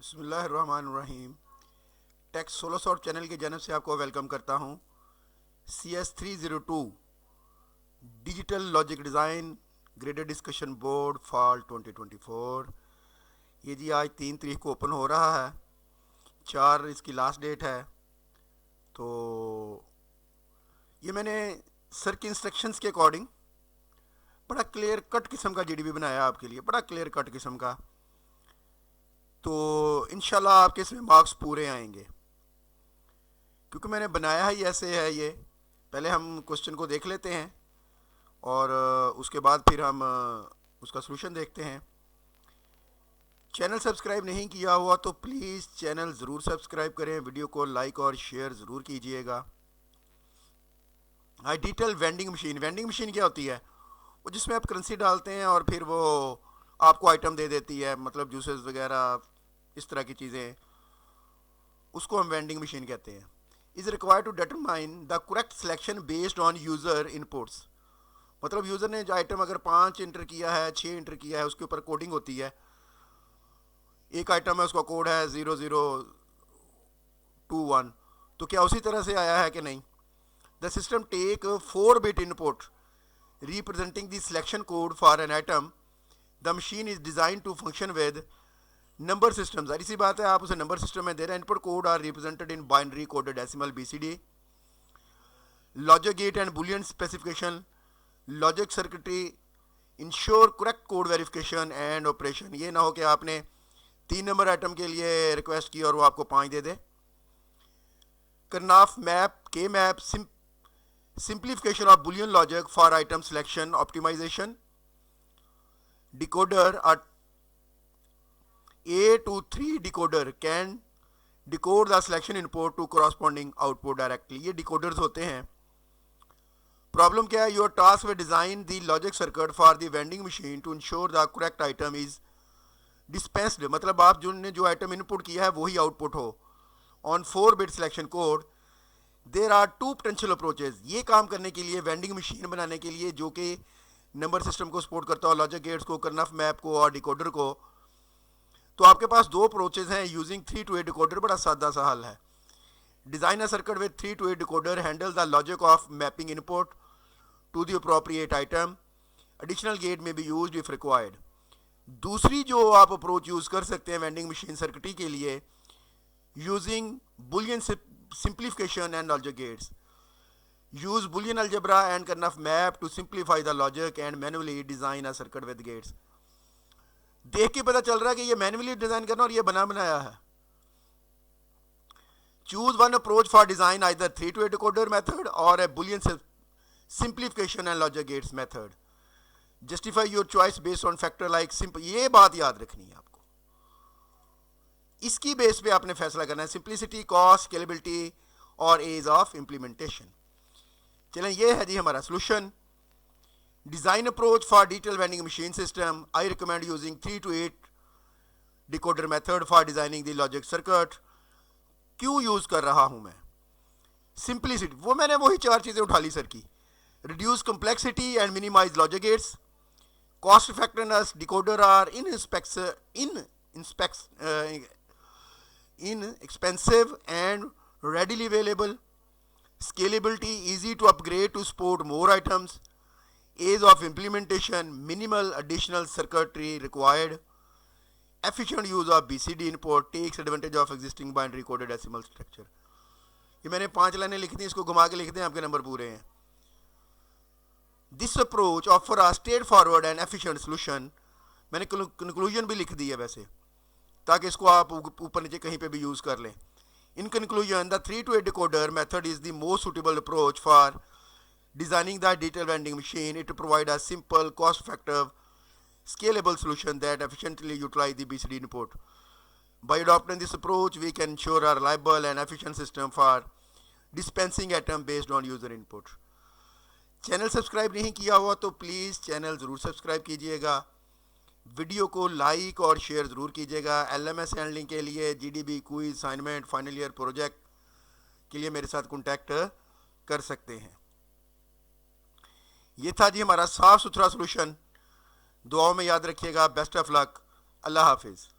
बिस्मिल्लाहिर्रहमानिर्रहीम। Take solo sort channel की जानब से आपको वेलकम करता हूँ। CS302 digital logic design graded discussion board fall 2024, ये जी आज 3 तारीख को ओपन हो रहा है। 4 इसकी लास्ट डेट है। तो ये मैंने सर की इंस्ट्रक्शंस के अकॉर्डिंग बड़ा क्लियर कट किस्म का GDB बनाया आपके लिए, बड़ा क्लियर कट किस्म का। तो इंशाल्लाह आपके इसमें मार्क्स पूरे आएंगे, क्योंकि मैंने बनाया ही ऐसे है। ये पहले हम क्वेश्चन को देख लेते हैं और उसके बाद फिर हम उसका सलूशन देखते हैं। चैनल सब्सक्राइब नहीं किया हुआ तो प्लीज़ चैनल ज़रूर सब्सक्राइब करें, वीडियो को लाइक और शेयर ज़रूर कीजिएगा। हाँ, डिजिटल वेंडिंग मशीन क्या होती है? वो जिसमें आप करेंसी डालते हैं और फिर वो आपको आइटम दे देती है, मतलब जूसेस वगैरह इस तरह की चीज़ें, उसको हम वेंडिंग मशीन कहते हैं। Is required to determine the correct selection based on user inputs. मतलब यूज़र ने जो आइटम अगर 5 इंटर किया है, 6 इंटर किया है, उसके ऊपर कोडिंग होती है। एक आइटम है, उसका कोड है 0021, तो क्या उसी तरह से आया है कि नहीं? The system take 4-bit input representing the selection code for an item. The machine is designed to function with number systems. जाहिर सी बात है, आप उसे नंबर सिस्टम में दे रहे हैं। Input code are represented in binary coded decimal BCD. Logic gate and Boolean specification, logic circuitry ensure correct code verification and operation. ये ना हो कि आपने 3 नंबर आइटम के लिए रिक्वेस्ट की और वो आपको 5 दे दे। करनाफ मैप, के map, simplification of boolean logic for item selection optimization. Decoder, a A to 3 decoder can decode the selection input to corresponding output directly. ये decoders होते हैं। Problem क्या है? Your task will design the logic circuit for the vending machine to ensure the correct item is dispensed. मतलब आप जो item input किया है वही output हो। On 4-bit selection code, there are 2 potential approaches. ये काम करने के लिए, वेंडिंग मशीन बनाने के लिए, जो कि नंबर सिस्टम को सपोर्ट करता हो, लॉजिक गेट्स को, करनफ मैप को और डिकोडर को, तो आपके पास 2 अप्रोचेज हैं। यूजिंग 3 to 8 डिकोडर बड़ा सादा सा हल है। Design a circuit with 3 to 8 decoder handle the logic of mapping input to the appropriate item. Additional gate may be used if required. दूसरी जो आप अप्रोच यूज़ कर सकते हैं वेंडिंग मशीन सर्किटरी के लिए, using Boolean simplification and logic gates. Use Boolean algebra and Karnaugh map to simplify the logic and manually design a circuit with gates. देख के पता चल रहा है कि ये मैन्युअली डिजाइन करना और ये बनाया है। Choose one approach for design, either 3 to 8 decoder method or a Boolean simplification and logic gates method. Justify your choice based on factor like simple. ये बात याद रखनी है आपको, इसकी बेस पे आपने फैसला करना है। सिंप्लिसिटी, कॉस्ट, स्केलेबिलिटी और एज ऑफ इम्प्लीमेंटेशन। चलें, ये है जी हमारा solution. Design approach for digital vending machine system. I recommend using 3 to 8 decoder method for designing the logic circuit. क्यों यूज़ कर रहा हूँ मैं? सिंप्लिसिटी, वो मैंने वही 4 चीज़ें उठा ली सर की। Reduce complexity and minimize logic gates. Cost effectiveness, decoder are inexpensive and readily available. Scalability, easy to upgrade to support more items. Ease of implementation, minimal additional circuitry required. Efficient use of BCD input, takes advantage of existing binary coded decimal structure. ये मैंने 5 लाइनें लिखी थी, इसको घुमा के लिख दें, आपके नंबर पूरे हैं। This approach offer a straightforward and efficient solution. मैंने conclusion भी लिख दी है वैसे, ताकि इसको आप ऊपर नीचे कहीं पे भी यूज़ कर लें। In conclusion, the 3 to 8 decoder method is the most suitable approach for designing the digital vending machine. It provide a simple, cost effective, scalable solution that efficiently utilize the BCD input. By adopting this approach, we can ensure a reliable and efficient system for dispensing item based on user input. Channel subscribe नहीं किया हुआ तो please channel ज़रूर subscribe कीजिएगा। Video को like और share ज़रूर कीजिएगा। LMS हैंडलिंग के लिए, GDB, quiz, assignment, final year project के लिए मेरे साथ कॉन्टैक्ट कर सकते हैं। ये था जी हमारा साफ़ सुथरा सोल्यूशन। दुआओं में याद रखिएगा। Best of luck. अल्लाह हाफिज़।